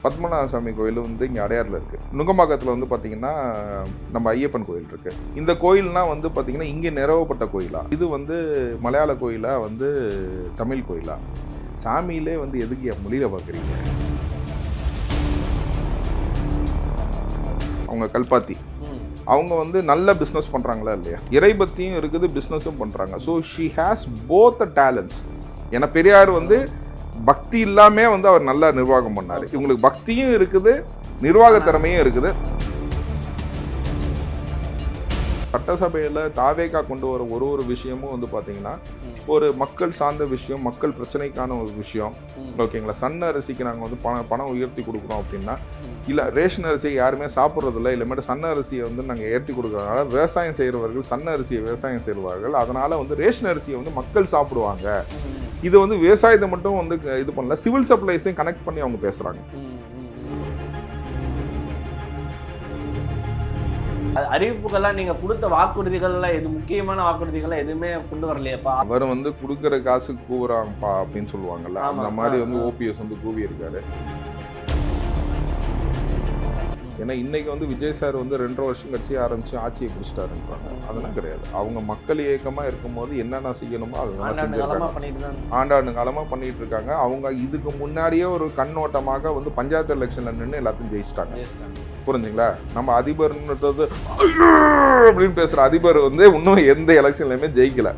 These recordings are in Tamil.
பத்மநாப சாமி கோயில் வந்து இங்கே அடையாறில் இருக்குது. நுங்கம்பாக்கத்தில் வந்து பார்த்திங்கன்னா நம்ம ஐயப்பன் கோயில் இருக்குது. இந்த கோயில்னா வந்து பார்த்திங்கன்னா இங்கே நிறுவப்பட்ட கோயிலா, இது வந்து மலையாள கோயிலா, வந்து தமிழ் கோயிலா? சாமியிலே வந்து எதுக்கு மொழியில் பார்க்குறீங்க? அவங்க கல்பாத்தி அவங்க வந்து நல்ல பிஸ்னஸ் பண்ணுறாங்களா இல்லையா? இறைபக்தியும் இருக்குது, பிஸ்னஸும் பண்ணுறாங்க. So she has both the talents. ஏன்னா பெரியார் வந்து பக்தி இல்லாமே வந்து அவர் நல்லா நிர்வாகம் பண்ணார். இவங்களுக்கு பக்தியும் இருக்குது, நிர்வாக திறமையும் இருக்குது. சட்டசபையில் தாவேகா கொண்டு வர ஒரு விஷயமும் வந்து பார்த்தீங்கன்னா ஒரு மக்கள் சார்ந்த விஷயம், மக்கள் பிரச்சனைக்கான ஒரு விஷயம். ஓகேங்களா? சன்ன அரிசிக்கு நாங்கள் வந்து பணம் உயர்த்தி கொடுக்குறோம் அப்படின்னா, இல்லை ரேஷன் அரிசியை யாருமே சாப்பிட்றதில்ல, இல்லைமேட்டு சன்ன அரிசியை வந்து நாங்கள் ஏற்றி கொடுக்குறதுனால விவசாயம் செய்கிறவர்கள் சன்ன அரிசியை விவசாயம் செய்வார்கள், அதனால் வந்து ரேஷன் அரிசியை வந்து மக்கள் சாப்பிடுவாங்க. இது வந்து விவசாயத்தை மட்டும் வந்து இது பண்ணல, சிவில் சப்ளைஸையும் கனெக்ட் பண்ணி அவங்க பேசுகிறாங்க. அறிவிப்புகள்லாம் நீங்க கொடுத்த வாக்குறுதிகள்லாம் எது முக்கியமான வாக்குறுதிகள் எதுவுமே கொண்டு வரலையப்பா? அவர் வந்து கொடுக்குற காசுக்கு கூவுறாங்கப்பா அப்படின்னு சொல்லுவாங்கல்ல, அந்த மாதிரி வந்து ஓபிஎஸ் வந்து கூவி இருக்காரு. ஏன்னா இன்னைக்கு வந்து விஜய் சார் வந்து 2.5 வருஷம் கட்சி ஆரம்பிச்சு ஆட்சியை பிடிச்சிட்டாருன்றாங்க. அதெல்லாம் கிடையாது. அவங்க மக்கள் இயக்கமா இருக்கும்போது என்னென்ன செய்யணுமோ அதெல்லாம் செஞ்சிருக்காங்க. ஆண்டாண்டு காலமா பண்ணிட்டு இருக்காங்க. அவங்க இதுக்கு முன்னாடியே ஒரு கண்ணோட்டமாக வந்து பஞ்சாயத்து எலெக்ஷன்ல நின்று எல்லாத்தையும் ஜெயிச்சிட்டாங்க. புரிஞ்சுங்களா? நம்ம அதிபர்ன்றது அப்படின்னு பேசுற அதிபர் வந்து இன்னும் எந்த எலெக்ஷன்லயுமே ஜெயிக்கல.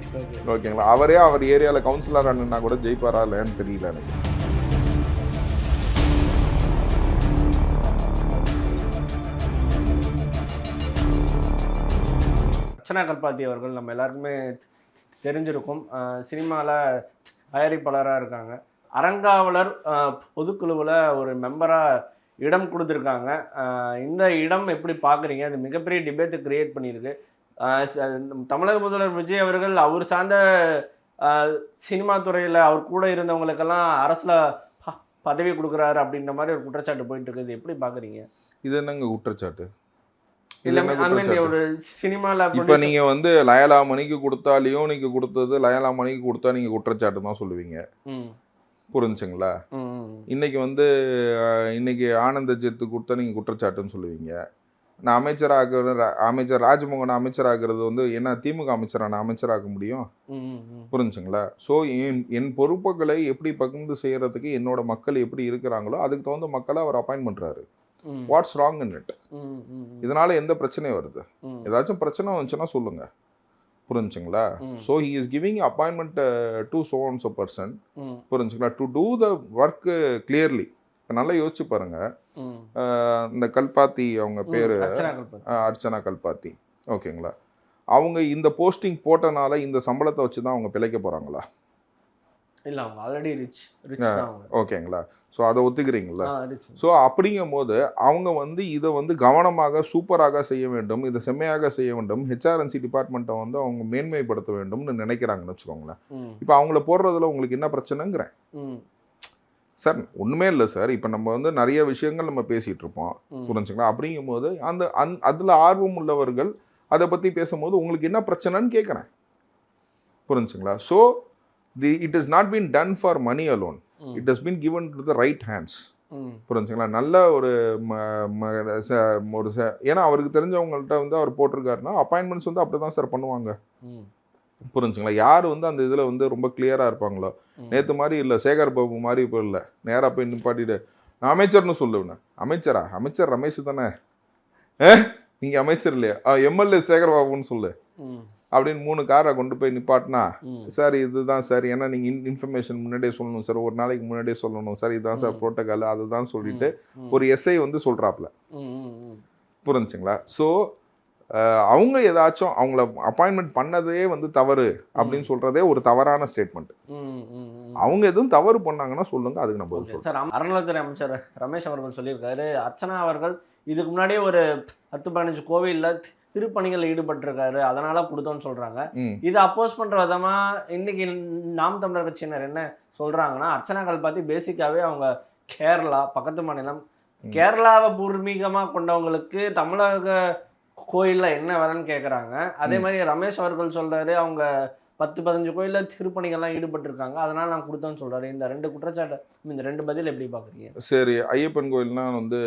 ஓகேங்களா? அவரே அவர் ஏரியாவில் கவுன்சிலர் ஆனா கூட ஜெயிப்பாரா இல்லைன்னு தெரியல எனக்கு. அர்ச்சனா கல்பாத்தி அவர்கள் நம்ம எல்லாருக்குமே தெரிஞ்சிருக்கும். சினிமாவில் தயாரிப்பாளராக இருக்காங்க. அறங்காவலர் பொதுக்குழுவில் ஒரு மெம்பராக இடம் கொடுத்துருக்காங்க. இந்த இடம் எப்படி பார்க்குறீங்க? அது மிகப்பெரிய டிபேட்டை கிரியேட் பண்ணியிருக்கு. தமிழக முதல்வர் விஜய் அவர்கள் அவர் சார்ந்த சினிமா துறையில் அவர் கூட இருந்தவங்களுக்கெல்லாம் அரசில் பதவி கொடுக்குறாரு அப்படின்ற மாதிரி ஒரு குற்றச்சாட்டு போயிட்டு இருக்குது. எப்படி பார்க்குறீங்க? இது என்னங்க குற்றச்சாட்டு? சினிமாவில் இப்போ நீங்கள் வந்து லயலா மணிக்கு கொடுத்தா, லியோனிக்கு கொடுத்தது லயலா மணிக்கு கொடுத்தா நீங்கள் குற்றச்சாட்டு தான் சொல்லுவீங்க. புரிஞ்சுங்களா? இன்னைக்கு வந்து இன்னைக்கு ஆனந்த ஜெத்து கொடுத்தா நீங்கள் குற்றச்சாட்டுன்னு சொல்லுவீங்க. நான் அமைச்சர் ராஜ்மோகன் அமைச்சராகிறது வந்து என்ன திமுக அமைச்சரான அமைச்சராக முடியும்? புரிஞ்சுங்களா? ஸோ என் பொறுப்புகளை எப்படி பகிர்ந்து செய்யறதுக்கு என்னோட மக்கள் எப்படி இருக்கிறாங்களோ அதுக்கு தகுந்த மக்களை அவர் அப்பாயின்ட் பண்ணுறாரு. What's wrong in it? இதனால எந்த பிரச்சனையும் வருது? ஏதாச்சும் பிரச்சனை வந்துச்சுன்னா சொல்லுங்க. புரிஞ்சுங்களா? So he is giving appointment to so and so person. புரிஞ்சுங்களா? To do the work clearly. இப்போ நல்லா யோசிச்சு பாருங்க. இந்த கல்பாத்தி அவங்க பேரு அர்ச்சனா கல்பாத்தி. ஓகேங்களா? அவங்க இந்த போஸ்டிங் போட்டனால இந்த சம்பளத்தை வச்சு தான் அவங்க பிழைக்க போறாங்களா? இல்லை, அவங்க ஆல்ரெடி ரிச். ஓகேங்களா? ஸோ அதை ஒத்துக்கிறீங்களா? ஸோ அப்படிங்கும் போது அவங்க வந்து இதை வந்து கவனமாக சூப்பராக செய்ய வேண்டும், இதை செம்மையாக செய்ய வேண்டும், ஹெச்ஆர்என்சி டிபார்ட்மெண்ட்டை வந்து அவங்க மேன்மைப்படுத்த வேண்டும்னு நினைக்கிறாங்கன்னு வச்சுக்கோங்களேன். இப்போ அவங்கள போடுறதுல உங்களுக்கு என்ன பிரச்சனைங்கிறேன் சார்? ஒன்றுமே இல்லை சார். இப்போ நம்ம வந்து நிறைய விஷயங்கள் நம்ம பேசிகிட்டு இருப்போம். புரிஞ்சுங்களா? அப்படிங்கும் போது அதில் ஆர்வம் உள்ளவர்கள் அதை பற்றி பேசும்போது உங்களுக்கு என்ன பிரச்சனைன்னு கேட்குறேன். புரிஞ்சுங்களா? So it has not been done for money alone. It has been given to the right hands. புரிஞ்சுங்களா? நல்ல ஒரு ஏன்னா அவருக்கு தெரிஞ்சவங்கள்ட்ட வந்து அவர் போட்டிருக்காருன்னா அப்பாயின்மெண்ட்ஸ் வந்து அப்படி தான் சார் பண்ணுவாங்க. புரிஞ்சுங்களா? யார் வந்து அந்த இதில் வந்து ரொம்ப கிளியராக இருப்பாங்களோ, நேற்று மாதிரி இல்லை, சேகர் பாபு மாதிரி இப்போ இல்லை, நேராக போய் நிப்பாட்டிட்டு நான் அமைச்சர்னு சொல்லுவேன். அமைச்சரா? அமைச்சர் ரமேஷ் தானே, நீங்கள் அமைச்சர் இல்லையா? எம்எல்ஏ சேகர் பாபுன்னு சொல்லு அப்படின்னு 3 காரை கொண்டு போய் நிப்பாட்டினா, சார் இதுதான் சார், ஏன்னா நீங்கள் இன்ஃபர்மேஷன் முன்னாடியே சொல்லணும் சார், ஒரு நாளைக்கு முன்னாடியே சொல்லணும் சார், இதுதான் சார் ப்ரோட்டோகால், அதுதான் சொல்லிட்டு ஒரு எஸ்ஐ வந்து சொல்கிறாப்புல. புரிஞ்சுங்களா? ஸோ அவங்க ஏதாச்சும் அவங்கள அப்பாயின்மெண்ட் பண்ணதே வந்து தவறு அப்படின்னு சொல்கிறதே ஒரு தவறான ஸ்டேட்மெண்ட். அவங்க எதுவும் தவறு பண்ணாங்கன்னா சொல்லுங்க, அதுக்கு நம்ம சொல்லுவோம். சார், அறநிலையத்துறை அமைச்சர் ரமேஷ் அவர்கள் சொல்லியிருக்காரு, அர்ச்சனா அவர்கள் இதுக்கு முன்னாடியே ஒரு 10-15 கோவிலில் திருப்பணிகள் ஈடுபட்டிருக்காரு, அதனால கொடுத்தோன்னு சொல்றாங்க. இதை அப்போஸ் பண்ற விதமா இன்னைக்கு நாம் தமிழர் கட்சியினர் என்ன சொல்றாங்கன்னா, அர்ச்சனா கல்பாத்தி பேசிக்காவே அவங்க கேரளா பக்கத்து மாநிலம், கேரளாவை பூர்வீகமா கொண்டவங்களுக்கு தமிழக கோயில்ல என்ன வேலைன்னு கேட்குறாங்க. அதே மாதிரி ரமேஷ் அவர்கள் சொல்றாரு, அவங்க 10-15 கோயிலில் திருப்பணிகள்லாம் ஈடுபட்டிருக்காங்க, அதனால் நான் கொடுத்தேன்னு சொல்கிறாரு. இந்த 2 குற்றச்சாட்டை, இந்த 2 பதில் எப்படி பார்க்குறீங்க? சரி, ஐயப்பன் கோயில்னா வந்து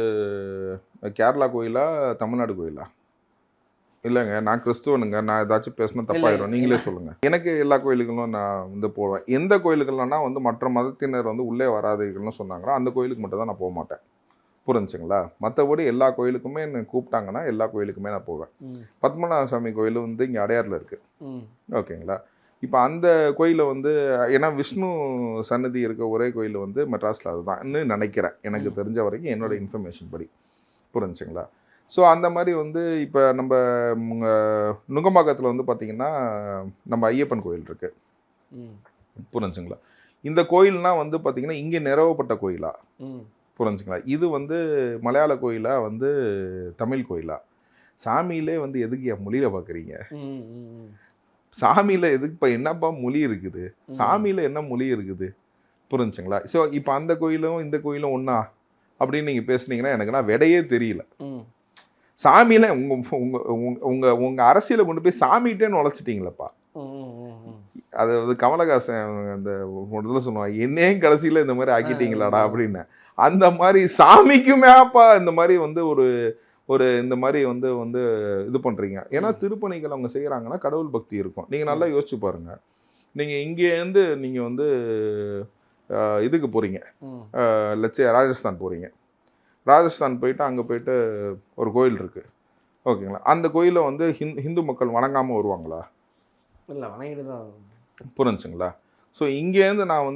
கேரளா கோயிலா தமிழ்நாடு கோயிலா? இல்லைங்க, நான் கிறிஸ்துவனுங்க, நான் ஏதாச்சும் பேசினா தப்பாயிரும், நீங்களே சொல்லுங்கள். எனக்கு எல்லா கோயிலுகளும் நான் வந்து போவேன். எந்த கோயிலுகள்னா வந்து மற்ற மதத்தினர் வந்து உள்ளே வராதீர்கள்னு சொன்னாங்களோ அந்த கோயிலுக்கு மட்டும் தான் நான் போக மாட்டேன். புரிஞ்சுங்களா? மற்றபடி எல்லா கோயிலுக்குமே என்னை கூப்பிட்டாங்கன்னா எல்லா கோயிலுக்குமே நான் போவேன். பத்மநாப சாமி கோயில் வந்து இங்கே அடையாரில் இருக்குது. ஓகேங்களா? இப்போ அந்த கோயிலை வந்து, ஏன்னா விஷ்ணு சன்னதி இருக்க ஒரே கோயில் வந்து மெட்ராஸில் அதுதான்னு நினைக்கிறேன், எனக்கு தெரிஞ்ச வரைக்கும் என்னோட இன்ஃபர்மேஷன் படி. புரிஞ்சுங்களா? ஸோ அந்த மாதிரி வந்து இப்போ நம்ம நுங்கம்பாக்கத்தில் வந்து பார்த்திங்கன்னா நம்ம ஐயப்பன் கோயில் இருக்குது. புரிஞ்சுங்களா? இந்த கோயில்னால் வந்து பார்த்திங்கன்னா இங்கே நிறுவப்பட்ட கோயிலா? புரிஞ்சுங்களா? இது வந்து மலையாள கோயிலா வந்து தமிழ் கோயிலா? சாமியிலே வந்து எதுக்கு மொழியில் பார்க்குறீங்க? சாமியில் எதுக்கு இப்போ என்னப்பா மொழி இருக்குது? சாமியில் என்ன மொழி இருக்குது? புரிஞ்சுங்களா? ஸோ இப்போ அந்த கோயிலும் இந்த கோயிலும் ஒன்றா அப்படின்னு நீங்கள் பேசுனீங்கன்னா எனக்கு நான் விடையே தெரியல. சாமியில் உங்கள் அரசியலை கொண்டு போய் சாமிகிட்டே நுழைச்சிட்டிங்களப்பா. அது கமலஹாசன் அந்த இதில் சொல்லுவாங்க, என்னையும் கடைசியில் இந்த மாதிரி ஆக்கிட்டீங்களாடா அப்படின்னு. அந்த மாதிரி சாமிக்குமேப்பா இந்த மாதிரி வந்து ஒரு இந்த மாதிரி வந்து வந்து இது பண்ணுறீங்க. ஏன்னா திருப்பணிகள் அவங்க செய்கிறாங்கன்னா கடவுள் பக்தி இருக்கும். நீங்கள் நல்லா யோசிச்சு பாருங்கள். நீங்கள் இங்கேருந்து நீங்கள் வந்து இதுக்கு போகிறீங்க, லட்சே ராஜஸ்தான் போகிறீங்க. ராஜஸ்தான் போயிட்டு அங்கே போயிட்டு ஒரு கோயில் இருக்குது, ஓகேங்களா? அந்த கோயிலை வந்து ஹிந்து மக்கள் வணங்காமல் வருவாங்களா? இல்லை, வணங்கிட்டு தான். புரிஞ்சுங்களா? ஸோ இங்கேருந்து நான்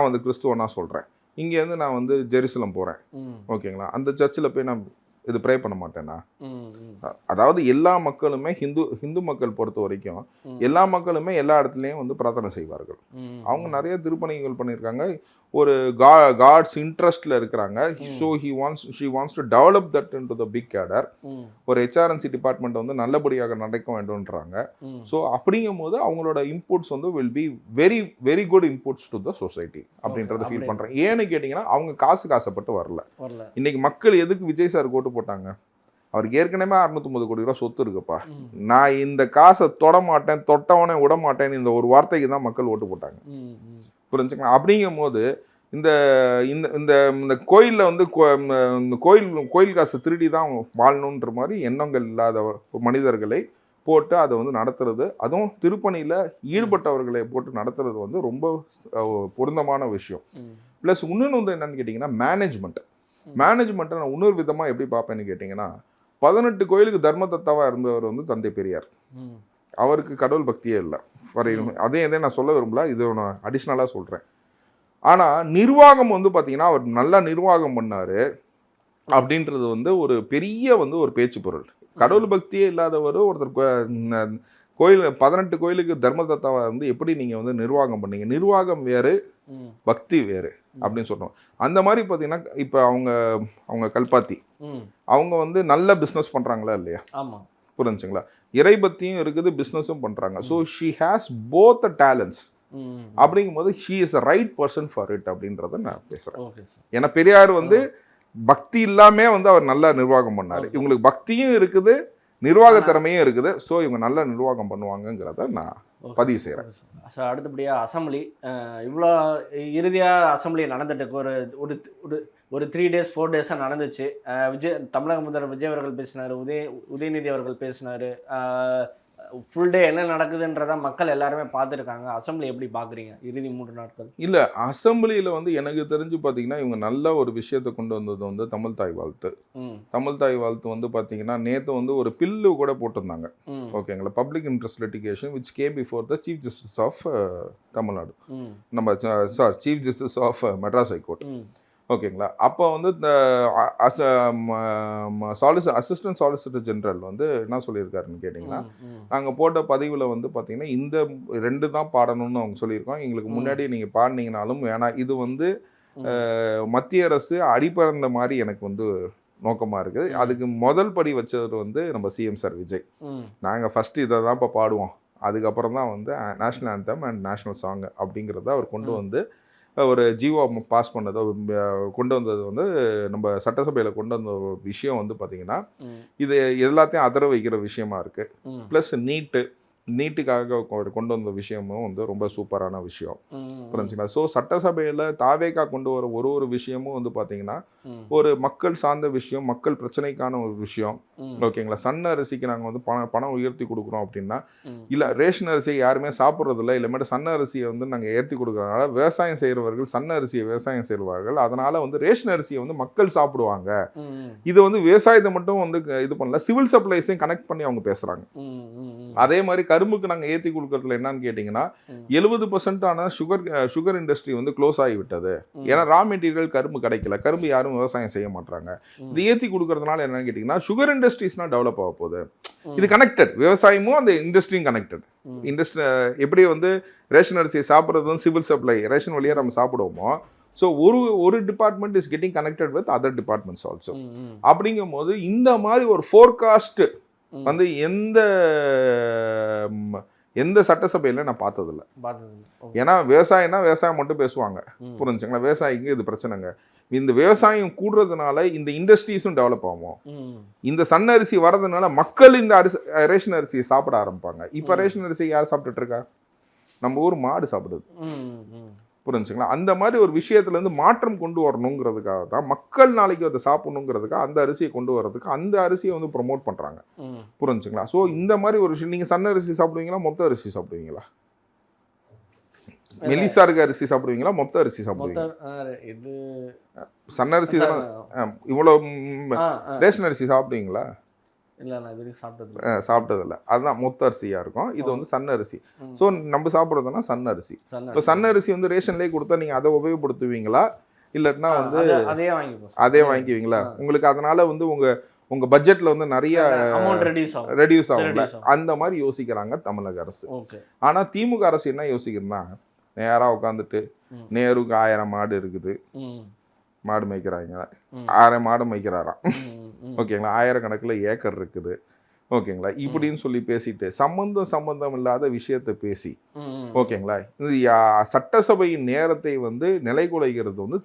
வந்து கிறிஸ்துவனா சொல்கிறேன், இங்கேருந்து நான் வந்து ஜெருசலம் போகிறேன், ஓகேங்களா? அந்த சர்ச்சில் போய் நான் இது ப்ரே பண்ண மாட்டேன்னா? அதாவது எல்லா மக்களுமே ஹிந்து மக்கள் பொறுத்த வரைக்கும் எல்லா மக்களுமே எல்லா இடத்துலையும் வந்து பிரார்த்தனை செய்வார்கள். அவங்க நிறைய திருப்பணிகள் பண்ணியிருக்காங்க, ஒரு காட்ஸ் இன்ட்ரெஸ்டில் இருக்கிறாங்க. So she wants to develop that into the big cadre. ஒரு ஹெச்ஆர்என்சி டிபார்ட்மெண்ட் வந்து நல்லபடியாக நடக்க வேண்டும்ன்றாங்க. ஸோ அப்படிங்கும் போது அவங்களோட இன்புட்ஸ் வந்து will be very very good inputs to the society அப்படின்றத ஃபீல் பண்ணுறேன். ஏன்னு கேட்டிங்கன்னா அவங்க காசுப்பட்டு வரல. இன்னைக்கு மக்கள் எதுக்கு விஜய் சார் ஓட்டு போட்டாங்க? அவருக்கு ஏற்கனவே 650 கோடி ரூபா சொத்து இருக்குப்பா, நான் இந்த காசை தொட மாட்டேன், தொட்டவனே விட மாட்டேன்னு இந்த ஒரு வார்த்தைக்கு தான் மக்கள் ஓட்டு போட்டாங்க. புரிஞ்சுங்களா? அப்படிங்கும் போது இந்த இந்த கோயிலில் வந்து கோயில் காசை திருடி தான் வாழணுன்ற மாதிரி எண்ணங்கள் இல்லாத மனிதர்களை போட்டு அதை வந்து நடத்துறது, அதுவும் திருப்பணியில் ஈடுபட்டவர்களை போட்டு நடத்துறது வந்து ரொம்ப பொருந்தமான விஷயம். ப்ளஸ் இன்னொன்று வந்து என்னன்னு கேட்டிங்கன்னா மேனேஜ்மெண்ட்டை நான் இன்னொரு விதமாக எப்படி பார்ப்பேன்னு கேட்டிங்கன்னா, 18 கோயிலுக்கு தர்மதத்தாவாக இருந்தவர் வந்து தந்தை பெரியார். அவருக்கு கடவுள் பக்தியே இல்லை. அதே நான் சொல்ல விரும்பல, இது நான் அடிஷ்னலாக சொல்கிறேன். ஆனால் நிர்வாகம் வந்து பார்த்தீங்கன்னா அவர் நல்லா நிர்வாகம் பண்ணார் அப்படின்றது வந்து ஒரு பெரிய வந்து ஒரு பேச்சு பொருள். கடவுள் பக்தியே இல்லாதவர் ஒருத்தர் கோயில் 18 கோயிலுக்கு தர்மதத்தாவாக வந்து எப்படி நீங்கள் வந்து நிர்வாகம் பண்ணீங்க? நிர்வாகம் வேறு, பக்தி வேறு அப்படின்னு சொல்கிறோம். அந்த மாதிரி பார்த்தீங்கன்னா இப்போ அவங்க கல்பாத்தி அவங்க வந்து நல்ல பிஸ்னஸ் பண்ணுறாங்களா இல்லையா? ஆமாம், புரிஞ்சுங்களா? இறைபக்தியும் இருக்குது, பிஸ்னஸும் பண்ணுறாங்க. So she has both the talents. அப்படிங்கும் போது she is a right person for it அப்படின்றத நான் பேசுகிறேன். ஏன்னா பெரியார் வந்து பக்தி இல்லாமே வந்து அவர் நல்லா நிர்வாகம் பண்ணார். இவங்களுக்கு பக்தியும் இருக்குது, நிர்வாக திறமையும் இருக்குது. ஸோ இவங்க நல்லா நிர்வாகம் பண்ணுவாங்கங்கிறத நான் பதிவு செய்கிறேன். ஸோ அடுத்தபடியாக அசம்பிளி, இவ்வளோ இறுதியாக அசம்பிளி நடந்துட்டு ஒரு 3 days 4 days நடந்துச்சு. தமிழக முதல்வர் விஜய் அவர்கள் பேசினார், உதயநிதி அவர்கள் பேசினார். ஃபுல் டே என்ன நடக்குதுன்றத மக்கள் எல்லாருமே பார்த்துருக்காங்க. அசம்பிளி எப்படி பார்க்குறீங்க இறுதி 3 நாட்கள்? இல்லை, அசம்பிளியில் வந்து எனக்கு தெரிஞ்சு பார்த்தீங்கன்னா இவங்க நல்ல ஒரு விஷயத்தை கொண்டு வந்தது வந்து தமிழ் தாய் வாழ்த்து. தமிழ் தாய் வாழ்த்து வந்து பார்த்தீங்கன்னா நேற்று வந்து ஒரு பில்லு கூட போட்டிருந்தாங்க, ஓகேங்களா? Public interest litigation which came before the chief justice of Tamil Nadu, நம்ம chief justice of Madras high court, ஓகேங்களா? அப்போ வந்து இந்த அசிஸ்டன்ட் சாலிசிட்டர் ஜெனரல் வந்து என்ன சொல்லியிருக்காருன்னு கேட்டிங்கன்னா, நாங்கள் போட்ட பதிவில் வந்து பார்த்திங்கன்னா இந்த 2 தான் பாடணும்னு அவங்க சொல்லியிருக்கோம். எங்களுக்கு முன்னாடி நீங்கள் பாடினீங்கனாலும் வேணாம், இது வந்து மத்திய அரசு அடிபறந்த மாதிரி எனக்கு வந்து நோக்கமாக இருக்குது. அதுக்கு முதல் படி வச்சது வந்து நம்ம சிஎம் சார் விஜய். நாங்கள் ஃபஸ்ட்டு இதை தான் இப்போ பாடுவோம், அதுக்கப்புறம் தான் வந்து national anthem and national song அப்படிங்கிறத அவர் கொண்டு வந்து ஒரு ஜிஓ பாஸ் பண்ணதோ கொண்டு வந்தது வந்து நம்ம சட்டசபையில் கொண்டு வந்த ஒரு விஷயம் வந்து பார்த்திங்கன்னா இது எல்லாத்தையும் அதர வைக்கிற விஷயமா இருக்குது. ப்ளஸ் நீட்டு நீட்டுக்காக கொண்டு வந்த விஷயமும் வந்து ரொம்ப சூப்பரான விஷயம். புரிஞ்சுங்களா? ஸோ சட்டசபையில் தாவேகா கொண்டு வர ஒரு விஷயமும் வந்து பார்த்தீங்கன்னா ஒரு மக்கள் சார்ந்த விஷயம், மக்கள் பிரச்சனைக்கான ஒரு விஷயம். ஓகேங்களா? சன்ன அரிசிக்கு நாங்கள் வந்து பணம் உயர்த்தி கொடுக்குறோம் அப்படின்னா, இல்லை ரேஷன் அரிசியை யாருமே சாப்பிட்றதில்ல, இல்லைமேட்டு சன்ன அரிசியை வந்து நாங்கள் ஏற்றி கொடுக்குறதுனால விவசாயம் செய்கிறவர்கள் சன்ன அரிசியை விவசாயம் செய்வார்கள், அதனால் வந்து ரேஷன் அரிசியை வந்து மக்கள் சாப்பிடுவாங்க. இது வந்து விவசாயத்தை மட்டும் வந்து இது பண்ணல, சிவில் சப்ளைஸையும் கனெக்ட் பண்ணி அவங்க பேசுகிறாங்க. அதே மாதிரி கரும்புக்கு நாங்கள் ஏற்றி கொடுக்கறதுல என்னன்னு கேட்டிங்கன்னா 70% சுகர் இண்டஸ்ட்ரி வந்து க்ளோஸ் ஆகிவிட்டது. ஏன்னா ரா மெட்டீரியல் கரும்பு கிடைக்கல, கரும்பு யாரும் விவசாயம் செய்ய மாட்டாங்க. இது ஏற்றி கொடுக்கறதுனால என்னன்னு கேட்டிங்கன்னா சுகர் இண்டஸ்ட்ரீஸ்னால் டெவலப் ஆக போகுது. இது கனெக்டட், விவசாயமும் அந்த இண்டஸ்ட்ரியும் கனெக்டட். இண்டஸ்ட்ரி எப்படி வந்து ரேஷன் அரிசியை சாப்பிட்றது வந்து சிவில் சப்ளை ரேஷன் வழியாக நம்ம சாப்பிடுவோமோ, ஸோ ஒரு department is getting connected with other departments also. அப்படிங்கும் போது இந்த மாதிரி ஒரு ஃபோர்காஸ்ட் வந்து எந்த சட்டசபையில் நான் பார்த்ததில்ல. ஏன்னா விவசாயம் மட்டும் பேசுவாங்க. புரிஞ்சுங்களா? விவசாயிக்கு இது பிரச்சனைங்க. இந்த விவசாயம் கூடுறதுனால இந்த இண்டஸ்ட்ரீஸும் டெவலப் ஆகும். இந்த சன்ன அரிசி வரதுனால மக்கள் இந்த ரேஷன் அரிசியை சாப்பிட ஆரம்பிப்பாங்க. இப்போ ரேஷன் அரிசி யார் சாப்பிட்டுட்டு இருக்கா? நம்ம ஊர் மாடு சாப்பிடுது. புரிஞ்சுங்களா? அந்த மாதிரி ஒரு விஷயத்துலேருந்து மாற்றம் கொண்டு வரணுங்கிறதுக்காக தான் மக்கள் நாளைக்கு அதை சாப்பிடணுங்கிறதுக்காக அந்த அரிசியை கொண்டு வர்றதுக்கு அந்த அரிசியை வந்து ப்ரொமோட் பண்ணுறாங்க. புரிஞ்சுங்களா? ஸோ இந்த மாதிரி ஒரு விஷயம், நீங்கள் சன்ன அரிசி சாப்பிடுவீங்களா, மொத்த அரிசி சாப்பிடுவீங்களா? மெலிசா இருக்க அரிசி சாப்பிடுவீங்களா, மொத்த அரிசி சாப்பிடுவீங்களா? சன்ன அரிசி தான் இவ்வளோ. ரேஷன் அரிசி சாப்பிடுவீங்களா? இல்லை, நான் இது வரைக்கும் சாப்பிட்டதில்ல. அதுதான் மொத்த அரிசியாக இருக்கும். இது வந்து சன்ன அரிசி. ஸோ நம்ம சாப்பிட்றதுனா சன்ன அரிசி. இப்போ சன்ன அரிசி வந்து ரேஷன்லேயே கொடுத்தா நீங்கள் அதை உபயோகப்படுத்துவீங்களா, இல்லைன்னா வந்து அதே வாங்கிக்குவீங்களா? உங்களுக்கு அதனால வந்து உங்கள் பட்ஜெட்டில் வந்து நிறைய ரெடியூஸ் ஆகும்ல, அந்த மாதிரி யோசிக்கிறாங்க தமிழக அரசு. ஆனால் திமுக அரசு என்ன யோசிக்கிறதுனா, நேராக உட்காந்துட்டு நேருக்கு 1000 மாடு இருக்குது, மாடு மேய்க்கிறாங்க, 1000 மாடு மேய்க்கிறாராம். ஓகேங்களா? 1000 கணக்கில் ஏக்கர் இருக்குது. ஓகேங்களா? இப்படின்னு சொல்லி பேசிட்டு சம்பந்தம் இல்லாத விஷயத்தை பேசி, ஓகேங்களா, இது சட்டசபையின் நேரத்தை வந்து நிலைகுலைகிறது வந்து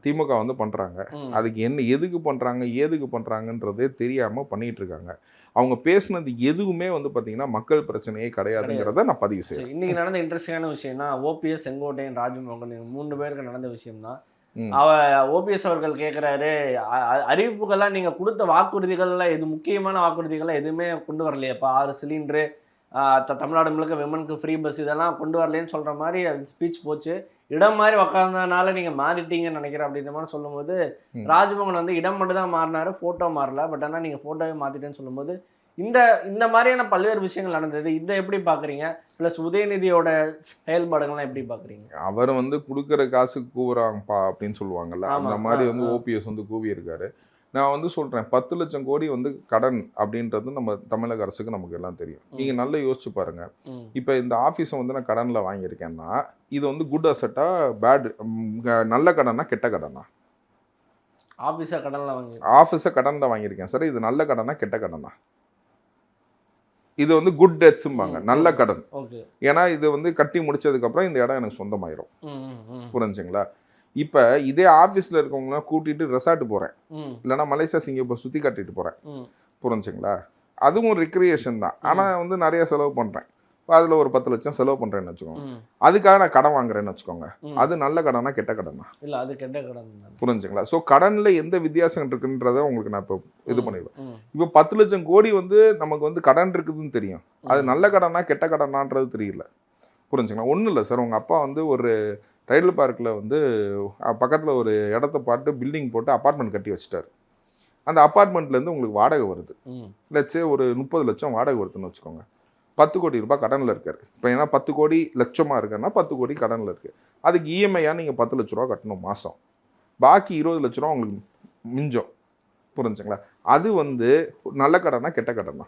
திமுக வந்து பண்ணுறாங்க. அதுக்கு எதுக்கு பண்ணுறாங்க, ஏதுக்கு பண்ணுறாங்கன்றதே தெரியாமல் பண்ணிகிட்டு இருக்காங்க. அவங்க பேசுனது எதுவுமே வந்து பார்த்தீங்கன்னா மக்கள் பிரச்சனையே கிடையாதுங்கிறத நான் பதிவு செய்யறேன். இன்னைக்கு நடந்த இன்ட்ரெஸ்டிங்கான விஷயம்னா, ஓபிஎஸ், செங்கோட்டையன், ராஜ்மோகன் 3 பேருக்கு நடந்த விஷயம் தான். ஓபிஎஸ் அவர்கள் கேட்குறாரு, அறிவிப்புகள்லாம் நீங்கள் கொடுத்த வாக்குறுதிகள்லாம் எது முக்கியமான வாக்குறுதிகள்லாம் எதுவுமே கொண்டு வரலையப்பா, 6 சிலிண்டரு, தமிழ்நாடு முழுக்க விமனுக்கு ஃப்ரீ பஸ், இதெல்லாம் கொண்டு வரலேன்னு சொல்கிற மாதிரி அது ஸ்பீச் போச்சு. இடம் மாதிரி உக்காந்தனால நீங்கள் மாறிட்டீங்கன்னு நினைக்கிறேன் அப்படின்ற மாதிரி சொல்லும்போது, ராஜ்மோகன் வந்து இடம் மட்டும் தான் மாறினாரு, ஃபோட்டோ மாறல. பட் ஆனால் நீங்கள் ஃபோட்டோவே மாற்றிட்டேன்னு சொல்லும்போது இந்த மாதிரியான பல்வேறு விஷயங்கள் நடந்தது. இதை எப்படி பார்க்குறீங்க? ப்ளஸ் உதயநிதியோட செயல்பாடுகள்லாம் எப்படி பார்க்குறீங்க? அவர் வந்து கொடுக்குற காசு கூவுறாங்கப்பா அப்படின்னு சொல்லுவாங்கல்ல, அந்த மாதிரி வந்து ஓபிஎஸ் வந்து கூவியிருக்காரு. நான் வந்து சொல்கிறேன், 10 லட்சம் கோடி வந்து கடன் அப்படின்றது நம்ம தமிழக அரசுக்கு நமக்கு எல்லாம் தெரியும். நீங்கள் நல்லா யோசிச்சு பாருங்கள். இப்போ இந்த ஆஃபீஸை வந்து நான் கடனில் வாங்கியிருக்கேன்னா இது வந்து குட் அசட்டா, பேட், நல்ல கடனா கெட்ட கடனா? ஆஃபீஸை கடனில் வாங்கியிருக்கேன் சார், இது நல்ல கடனா கெட்ட கடனா? இது வந்து குட் டெட்ஸும்பாங்க, நல்ல கடன். ஏன்னா இது வந்து கட்டி முடிச்சதுக்கப்புறம் இந்த இடம் எனக்கு சொந்தமாயிரும். புரிஞ்சுங்களா? இப்போ இதே ஆஃபீஸில் இருக்கவங்களாம் கூட்டிகிட்டு ரெசார்ட் போகிறேன், இல்லைனா மலேசியா சிங்கப்பூர் சுற்றி காட்டிட்டு போகிறேன். புரிஞ்சுங்களா? அதுவும் ரெக்ரியேஷன் தான். ஆனால் வந்து நிறைய செலவு பண்ணுறேன். அதில் ஒரு 10 லட்சம் செலவு பண்ணுறேன்னு வச்சுக்கோங்க, அதுக்காக நான் கடன் வாங்குறேன்னு வச்சுக்கோங்க, அது நல்ல கடனா கெட்ட கடனா? இல்லை, அது கெட்ட கடன். புரிஞ்சுங்களா? ஸோ கடனில் எந்த வித்தியாசம் இருக்குன்றதை உங்களுக்கு நான் இப்போ இது பண்ணிடுவேன். இப்போ 10 லட்சம் கோடி வந்து நமக்கு வந்து கடன் இருக்குதுன்னு தெரியும், அது நல்ல கடனா கெட்ட கடனான்றது தெரியல. புரிஞ்சுங்களா? ஒன்றும் இல்லை சார், உங்கள் அப்பா வந்து ஒரு ரயில் பார்க்கில் வந்து பக்கத்தில் ஒரு இடத்த பார்த்து பில்டிங் போட்டு அப்பார்ட்மெண்ட் கட்டி வச்சுட்டார். அந்த அப்பார்ட்மெண்ட்லேருந்து உங்களுக்கு வாடகை வருது, லட்சே ஒரு 30 லட்சம் வாடகை வருதுன்னு வச்சுக்கோங்க. 10 கோடி ரூபாய் கடனில் இருக்காரு. இப்போ ஏன்னா 10 கோடி லட்சமாக இருக்குன்னா 10 கோடி கடனில் இருக்குது. அதுக்கு இஎம்ஐயாக நீங்கள் 10 லட்ச ரூபா கட்டணும் மாதம், பாக்கி 20 லட்ச ரூபா உங்களுக்கு மிஞ்சம். புரிஞ்சுங்களா? அது வந்து நல்ல கடனா கெட்ட கடனா?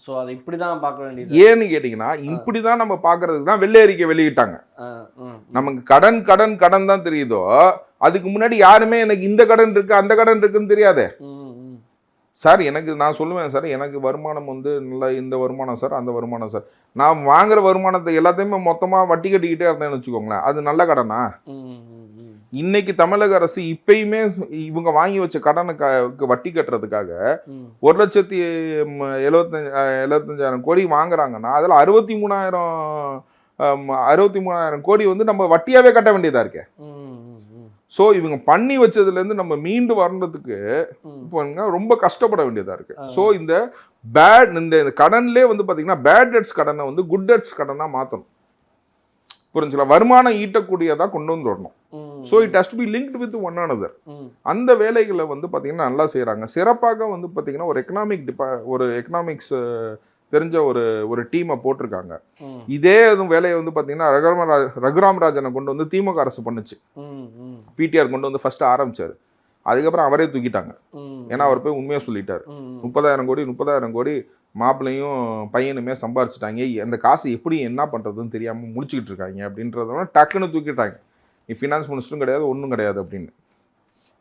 ஸோ அதை இப்படி தான் பார்க்க வேண்டியது. ஏன்னு கேட்டிங்கன்னா, இப்படி தான் நம்ம பார்க்கறதுக்கு தான் வெள்ளை அறிக்கை வெளியிட்டாங்க. நமக்கு கடன் கடன் கடன் தான் தெரியுதோ, அதுக்கு முன்னாடி யாருமே எனக்கு இந்த கடன் இருக்கு அந்த கடன் இருக்குன்னு தெரியாதே சார். நான் சொல்லுவேன் சார், எனக்கு வருமானம் வந்து நல்லா இந்த வருமானம் சார், அந்த வருமானம் சார். நான் வாங்குற வருமானத்தை எல்லாத்தையுமே மொத்தமாக வட்டி கட்டிக்கிட்டே இருந்தேன்னு வச்சுக்கோங்களேன், அது நல்ல கடனா? இன்னைக்கு தமிழக அரசு இப்பயுமே இவங்க வாங்கி வச்ச கடனை வட்டி கட்டுறதுக்காக 1,75,000 கோடி வாங்குறாங்கன்னா அதில் 63,000 கோடி வந்து நம்ம வட்டியாவே கட்ட வேண்டியதா இருக்கு. ஸோ இவங்க பண்ணி வச்சதுலேருந்து நம்ம மீண்டு வர்றதுக்கு இப்போ ரொம்ப கஷ்டப்பட வேண்டியதா இருக்கு. ஸோ இந்த கடன்லேயே வந்து பார்த்தீங்கன்னா பேட் டெட்ஸ் கடனை வந்து குட் டெட்ஸ் கடனாக மாற்றணும். புரிஞ்சுக்கலாம், வருமானம் ஈட்டக்கூடியதா கொண்டு வந்து வரணும். So it has to be linked with one another. அந்த வேலைகளை வந்து பார்த்தீங்கன்னா நல்லா செய்கிறாங்க. சிறப்பாக வந்து பார்த்தீங்கன்னா ஒரு எக்கனாமிக்ஸ் தெரிஞ்ச ஒரு டீமை போட்டிருக்காங்க. இதே வேலையை வந்து பார்த்தீங்கன்னா ரகுராம் ராஜனை கொண்டு வந்து திமுக அரசு பண்ணுச்சு. பிடிஆர் கொண்டு வந்து ஃபர்ஸ்ட் ஆரம்பிச்சாரு. அதுக்கப்புறம் அவரே தூக்கிட்டாங்க. ஏன்னா அவர் போய் உண்மையாக சொல்லிட்டாரு. 30,000 கோடி மாப்பிள்ளையும் பையனுமே சம்பாரிச்சிட்டாங்க, அந்த காசு எப்படி என்ன பண்ணுறதுன்னு தெரியாமல் முடிச்சுக்கிட்டு இருக்காங்க அப்படின்றத டக்குன்னு தூக்கிட்டாங்க. ஃபினான்ஸ் மினிஸ்டரும் கிடையாது, ஒன்றும் கிடையாது அப்படின்னு.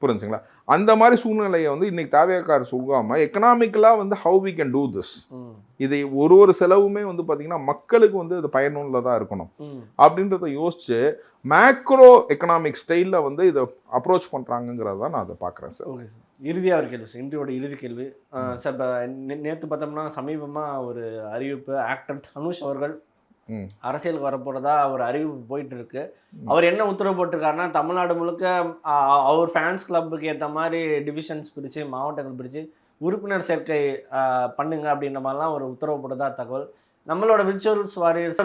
புரிஞ்சுங்களா? அந்த மாதிரி சூழ்நிலையை வந்து இன்னைக்கு தாவேக்கார் சொல்லாமல் எக்கனாமிக்கலாக வந்து how we can do this, இதை ஒரு செலவுமே வந்து பார்த்தீங்கன்னா மக்களுக்கு வந்து அது பயனுள்ளதாக இருக்கணும் அப்படின்றத யோசிச்சு மேக்ரோ எக்கனாமிக் ஸ்டைலில் வந்து இதை அப்ரோச் பண்ணுறாங்கிறத தான் நான் அதை பார்க்குறேன் சார். ஓகே சார், இறுதியாக ஒரு கேள்வி சார், இன்றையோட இறுதி கேள்வி சார். இப்போ நேற்று பார்த்தோம்னா சமீபமாக ஒரு அறிவிப்பு, ஆக்டர் தனுஷ் அவர்கள் அரசியலுக்கு வரப்போறதா ஒரு அறிவிப்பு போயிட்டு இருக்கு. அவர் என்ன உத்தரவு போட்டிருக்காருன்னா, தமிழ்நாடு முழுக்க அவர் ஃபேன்ஸ் கிளப்புக்கு ஏற்ற மாதிரி டிவிஷன்ஸ் பிரித்து, மாவட்டங்கள் பிரித்து உறுப்பினர் சேர்க்கை பண்ணுங்க அப்படின்ற மாதிரிலாம் ஒரு உத்தரவு போட்டதா தகவல். நம்மளோட விர்ச்சுவல்ஸ் வாரியர்ஸ்